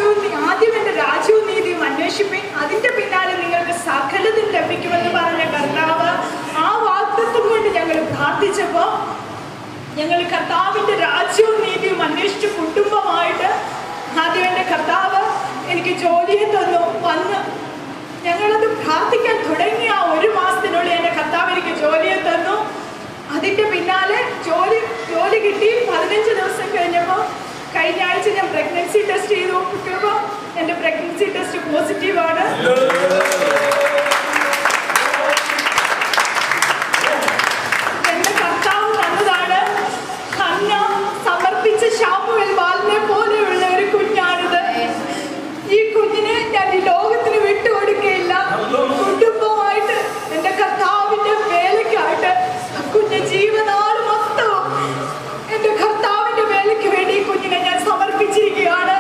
ആദ്യം എൻ്റെ രാജ്യവും നീതിയും അന്വേഷിപ്പിൻ, അതിന്റെ പിന്നാലെ നിങ്ങൾക്ക് സകലതും ലഭിക്കുമെന്ന് പറഞ്ഞ കർത്താവ് ആ വാഗ്ദത്തം കൊണ്ട് ഞങ്ങൾ പ്രാർത്ഥിച്ചപ്പോൾ ഞങ്ങൾ കർത്താവിന്റെ രാജ്യവും നീതിയും അന്വേഷിച്ച് കുടുംബമായിട്ട് ആദ്യം എൻ്റെ കർത്താവ് എനിക്ക് ജോലിയെ തന്നു. വന്ന് ഞങ്ങളത് പ്രാർത്ഥിക്കാൻ തുടങ്ങിയ ആ 1 മാസത്തിനുള്ളിൽ എൻ്റെ കർത്താവ് എനിക്ക് ജോലിയെ തന്നു. അതിന്റെ പിന്നാലെ ജോലി കിട്ടി. 15 ദിവസം കഴിഞ്ഞപ്പോൾ കഴിഞ്ഞ ആഴ്ച ഞാൻ പ്രഗ്നൻസി ടെസ്റ്റ് ചെയ്ത് നോക്കിയപ്പോൾ എൻ്റെ പ്രഗ്നൻസി ടെസ്റ്റ് പോസിറ്റീവാണ്. എൻ്റെ കർത്താവ് തന്നതാണ്. ഹന്ന സമർപ്പിച്ച ശാമുവേൽ ബാലനെ പോലെയുള്ള ഒരു കുഞ്ഞാണിത്. ഈ കുഞ്ഞിനെ ഞാൻ ഈ ലോകത്തിന് വിട്ടുകൊടുക്കുകയില്ല. കുടുംബമായിട്ട് എൻ്റെ കർത്താവിൻ്റെ വേലയ്ക്കായിട്ട് കുഞ്ഞ് ജീവനാൾ മൊത്തവും എൻ്റെ കർത്താവിൻ്റെ വേലയ്ക്ക് വേണ്ടി ഈ കുഞ്ഞിനെ ഞാൻ സമർപ്പിച്ചിരിക്കുകയാണ്.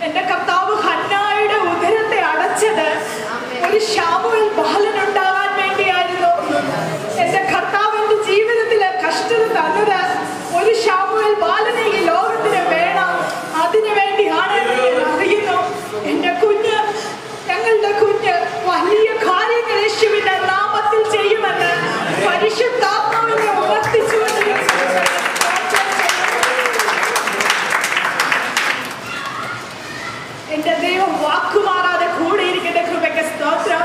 എൻ്റെ കർത്താവ് ഹന്നായുടെ ഉദരത്തെ അടച്ചത് ഒരു ശാമുവേൽ ബാലൻ ഉണ്ടാകാൻ വേണ്ടിയായിരുന്നു. എൻ്റെ കർത്താവിൻ്റെ ജീവിതത്തിലെ കഷ്ടത തന്നത് ഒരു ശാമുവേൽ ബാലനെ ഈ ലോകത്തിന് വേണം. അതിനു വേണ്ടിയാണ് അറിയുന്നു. എൻ്റെ കുഞ്ഞ്, ഞങ്ങളുടെ കുഞ്ഞ് വലിയ കാര്യങ്ങൾ യേശുവിന്റെ നാമത്തിൽ ചെയ്യുമെന്ന് പരിശുദ്ധാത്മാവിനെ ഉണർത്തിച്ചുകൊണ്ട് എന്റെ ദൈവം വാക്കുമാറാതെ കൂടെ ഇരിക്കേണ്ട കൃപയ്ക്ക് സ്തോത്രം.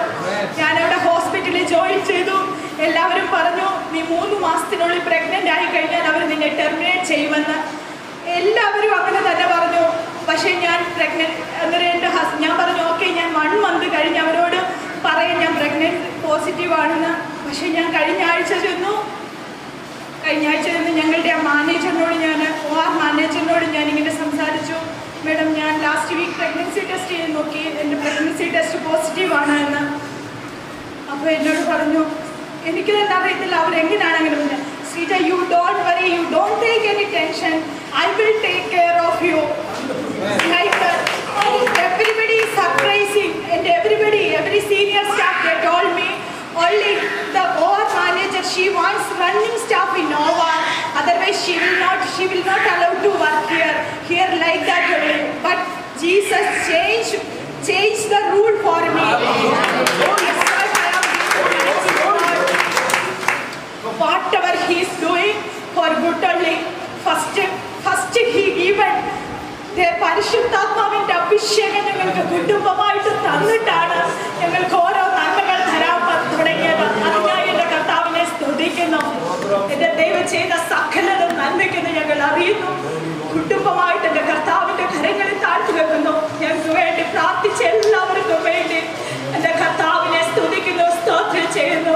ഞാനവിടെ ഹോസ്പിറ്റലിൽ ജോയിൻ ചെയ്തു. എല്ലാവരും പറഞ്ഞു നീ 3 മാസത്തിനുള്ളിൽ പ്രഗ്നന്റ് ആയി കഴിഞ്ഞാൽ അവർ നിന്നെ ടെർമിനേറ്റ് ചെയ്യുമെന്ന്. എല്ലാവരും അങ്ങനെ തന്നെ പറഞ്ഞു. പക്ഷെ ഞാൻ ഞാൻ പറഞ്ഞു ഓക്കെ, ഞാൻ 1 മന്ത് കഴിഞ്ഞ് അവരോട് പറയാം ഞാൻ പ്രഗ്നന്റ് പോസിറ്റീവ് ആണെന്ന്. പക്ഷെ ഞാൻ കഴിഞ്ഞ ആഴ്ച ചെന്നു ഞങ്ങളുടെ ആ മാനേജറിനോട്, OR മാനേജറിനോട് ഞാൻ ഇങ്ങനെ സംസാരിച്ചു. മേഡം, ഞാൻ ലാസ്റ്റ് വീക്ക് പ്രഗ്നൻസി ടെസ്റ്റ് ചെയ്ത് നോക്കി, എൻ്റെ പ്രഗ്നൻസി ടെസ്റ്റ് പോസിറ്റീവ് ആണ് എന്ന്. അപ്പോൾ എന്നോട് പറഞ്ഞു എനിക്ക് തന്നെ അറിയത്തില്ല അവരെങ്ങനെയാണ് അങ്ങനെ പറഞ്ഞത്. Sita, you don't worry, you don't take any tension. I will take care of you. Like everybody is surprising, and every senior staff, they told me only the OR manager, she wants running staff in OR. Otherwise, she will not allow to work here like that only. But Jesus changed the rule for me. Oh yes, sir, I am whatever he is doing for good only. First he given പരിശുദ്ധാത്മാവിന്റെ അഭിഷേകം ഞങ്ങൾക്ക് കുടുംബമായിട്ട് തന്നിട്ടാണ് ഞങ്ങൾക്ക് ഓരോ നന്മകൾ തരാൻ തുടങ്ങിയത്. അതിനായി എൻ്റെ കർത്താവിനെ സ്തുതിക്കുന്നു. എൻ്റെ ദൈവം ചെയ്ത സകലതും നന്മയ്ക്കെന്ന് ഞങ്ങൾ അറിയുന്നു. കുടുംബമായിട്ട് എൻ്റെ കർത്താവിന്റെ കരങ്ങളിൽ താഴ്ത്തി വെക്കുന്നു. ഞങ്ങൾക്ക് വേണ്ടി പ്രാർത്ഥിച്ച എല്ലാവർക്കും വേണ്ടി എൻ്റെ കർത്താവിനെ സ്തുതിക്കുന്നു, സ്തോത്രം ചെയ്യുന്നു.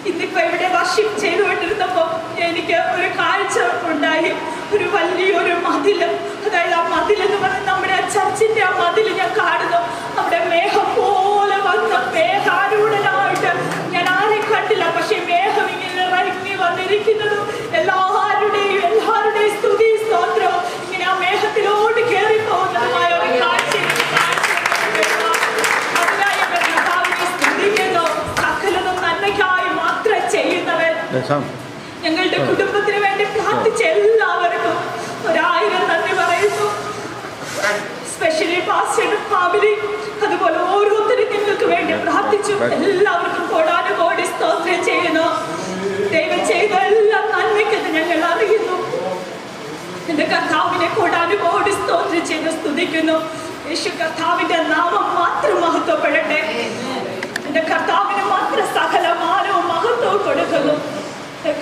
ഇന്നിപ്പോ ഇവിടെ വർഷിപ്പ് ചെയ്തുകൊണ്ടിരുന്നപ്പോൾ എനിക്ക് ഒരു കാഴ്ച ഉണ്ടായി. ഒരു വലിയൊരു മതില്, അതായത് ആ മതിലെന്ന് പറഞ്ഞാൽ നമ്മുടെ ചർച്ചിന്റെ ആ മതില് ഞാൻ കാണുന്നു. അവിടെ മേഘം പോലെ വന്ന് മേഘാരൂഢനായിട്ട് ഞാൻ ആരെ കണ്ടില്ല. പക്ഷെ മേഘം ഇങ്ങനെ ഇറങ്ങി വന്നിരിക്കുന്നതും എല്ലാവരുടെയും സ്തുതി സ്തോത്രവും ഇങ്ങനെ ആ മേഘത്തിലോട്ട് കയറി പോകുന്നതുമായ ഒരു കാഴ്ച. അതിനായി എന്റെ കർത്താവിനെ സ്തുതിക്കുന്നു. സകലതും നന്മയ്ക്കായി മാത്രം ചെയ്യുന്നവൻ. ഞങ്ങളുടെ കുടുംബത്തിന് വേണ്ടി പ്രാർത്ഥിച്ച എല്ലാവർക്കും 1000 നന്ദി പറയുന്നു. സ്പെഷ്യലി പാസ്റ്റർ ഫാമിലി, അതുപോലെ ഓരോരുത്തരും നിങ്ങൾക്ക് വേണ്ടി പ്രാർത്ഥിച്ചു. എല്ലാവർക്കും കോടാനുകോടി സ്തോത്രം ചെയ്യുന്നു. ദൈവം ചെയ്ത എല്ലാ നന്മയ്ക്കെന്ന് ഞങ്ങൾ അറിയുന്നു. എന്റെ കർത്താവിനെ കോടാനുകോടി സ്തോത്രം ചെയ്ത് സ്തുതിക്കുന്നു. യേശു കർത്താവിന്റെ നാമം മാത്രം മഹത്വപ്പെടട്ടെ. എന്റെ കർത്താവിന് മാത്രം സകല മാനവും മഹത്വവും കൊടുക്കുന്നു.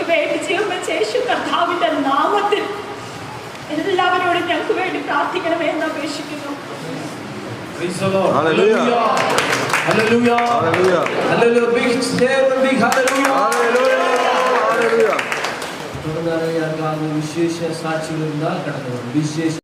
വേണ്ടി ചെയ്യുമ്പോൾ യേശു കർത്താവിന്റെ നാമത്തിൽ എല്ലാവരോടും ഞങ്ങൾക്ക് വേണ്ടി പ്രാർത്ഥിക്കണമേ എന്ന് അപേക്ഷിക്കുന്നു. വിശേഷ സാക്ഷികൾ കടന്നു